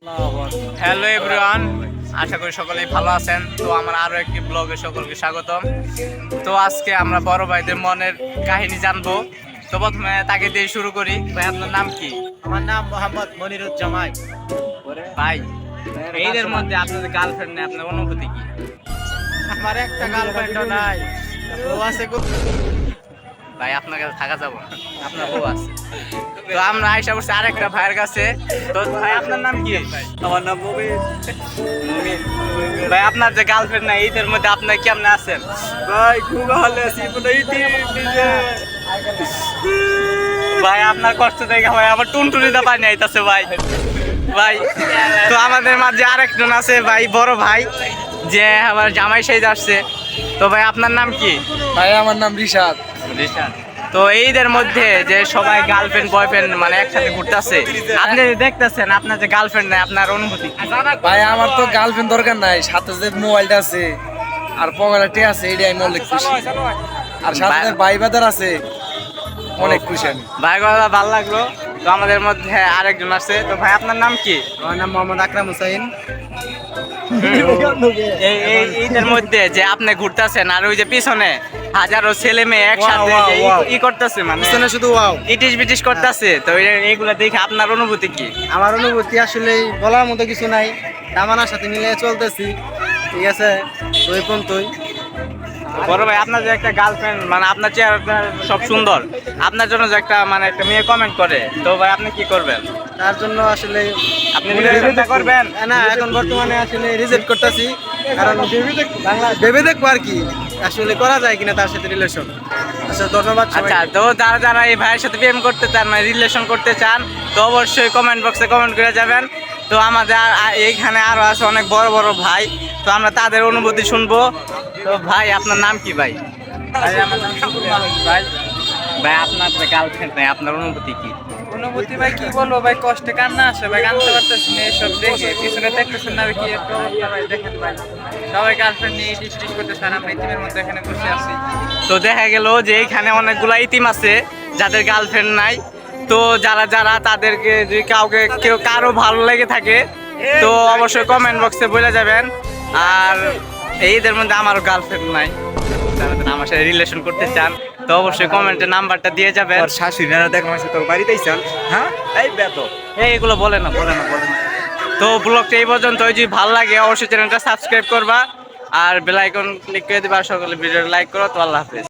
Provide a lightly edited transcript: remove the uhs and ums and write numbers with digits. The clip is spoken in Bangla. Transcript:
হ্যালো এভরিওয়ান, আশা করি সকলেই ভালো আছেন। তো আমার আরো একটি ব্লগে সকলকে স্বাগতম। তো আজকে আমরা বড় ভাইদের মনের কাহিনী জানবো। তো প্রথমে তাকে দিয়ে শুরু করি। ভাই, আপনার নাম কি? আমার নাম মোহাম্মদ মনিরুজ্জামান। ভাই, এইদের মধ্যে আপনাদের গার্লফ্রেন্ড নেই, আপনার অনুভূতি কি? আমার একটা গার্লফ্রেন্ডও নাই, ও আছে। ভাই, আপনার কাছে থাকা যাবো না, আপনার বউ আছে। তো আমরা আইসা করছি আরেকটা ভাইয়ের কাছে। তো ভাই, আপনার নাম কি? আমার নাম মুমিন। ভাই, আপনার যে গার্লফ্রেন্ড নাই, এইদের মধ্যে আপনার কেমন আছেন? ভাই খুব ভালো আছি, ভাই, আপনার কষ্ট দেখে ভাই আমার টুনটুনিটা পানি আইতাছে ভাই। ভাই, তো আমাদের মাঝে আরেকজন আছে ভাই, বড় ভাই, যে আমার জামাই সাইজ আসছে। তো ভাই, আপনার নাম কি? ভাই আমার নাম রিশাদ। রিশাদ। তো এইদের মধ্যে যে সবাই গার্লফ্রেন্ড বয়ফ্রেন্ড মানে একসাথে ঘুরতেছে, আপনি দেখতেছেন আপনার যে গার্লফ্রেন্ড নাই, আপনার অনুভূতি কি? ভাই আমার তো গার্লফ্রেন্ড দরকার নাই, সাথে যে মোবাইলটা আছে আর পকেটে আছে, এটাই আমি অনেক খুশি। আর সাথে ভাই বাদার আছে, অনেক খুশি আমি। ভাই, কথা ভালো লাগলো। তো আমাদের মধ্যে আরেকজন আছে। তো ভাই, আপনার নাম কি? আমার নাম মোহাম্মদ আকরাম হুসাইন। এইদের মধ্যে যে আপনি ঘুরতেছেন আর ওই যে পিছনে হাজারো ছেলে মেয়ে একসাথে Wow, যে wow. ই করতেছে, মানে পিছনে শুধু ওয়াও। ইটিশ বিটিশ করতেছে, তো এইগুলা দেখে আপনার অনুভূতি কি? আমার অনুভূতি আসলে বলার মতো কিছু নাই, তামান্নার সাথে মিলে চলতেছি, ঠিক আছে। তো এই পর্যন্তই। বড় ভাই, আপনার যে একটা গার্লফ্রেন্ড, মানে আপনার চেহারা সব সুন্দর, আপনার জন্য যে একটা মানে একটা মেয়ে কমেন্ট করে, তো ভাই আপনি কি করবেন? তার জন্য আসলে আপনি রিলেশনটা করবেন? না, এখন বর্তমানে আসলে রিজেক্ট করতেছি, কারণ ভেবে দেখবো আর কি আসলে করা যায় কিনা তার সাথে রিলেশন। আচ্ছা, ধন্যবাদ আচ্ছা, সবাইকে। তো যারা যারা এই ভাইয়ের সাথে প্রেম করতে চান, মানে রিলেশন করতে চান, তো অবশ্যই কমেন্ট বক্সে কমেন্ট করে যাবেন। তো আমাদের এইখানে আরো আছে অনেক বড় বড় ভাই, তো আমরা তাদের অনুভূতি শুনবো। তো ভাই, আপনার নাম কি ভাই? ভাই আমার নাম শুকুর মালিক। ভাই ভাই, আপনার যে গার্লফ্রেন্ড নাই, আপনার অনুভূতি কি? অনুভূতি ভাই কি বলবো ভাই, কষ্টে কান্না আসে ভাই, কানতে পারতেছি না এসব দেখে। পিছনে দেখতেছেন না কি একটা অবস্থা ভাই, দেখেন ভাই সবাই গার্লফ্রেন্ড নিয়ে টিস টিস করতেছে, আর আমরা ইতিমের মধ্যে এখানে বসে আছি। তো দেখা গেল যে এইখানে অনেকগুলা ইতিম আছে যাদের গার্লফ্রেন্ড নাই। তো যারা যারা তাদেরকে যদি কাউকে কেউ কারো ভালো লেগে থাকে, তো অবশ্যই কমেন্ট বক্সে বলে যাবেন। আর এইদের মধ্যে আমারও গার্লফ্রেন্ড নাই, যারা যারা আমার সাথে রিলেশন করতে চান, তো অবশ্যই কমেন্টে নাম্বারটা দিয়ে যাবেন। শাশুড়িরা দেখো তোর বাড়িতেই চান। হ্যাঁ, এই বেতো এইগুলো বলে না, বলে না, বলে না। তো ব্লগটা এই পর্যন্ত, যদি ভালো লাগে অবশ্যই চ্যানেলটা সাবস্ক্রাইব করবা আর বেল আইকন ক্লিক করে দিবা। সকলে ভিডিওটা লাইক করো। তো আল্লাহ হাফেজ।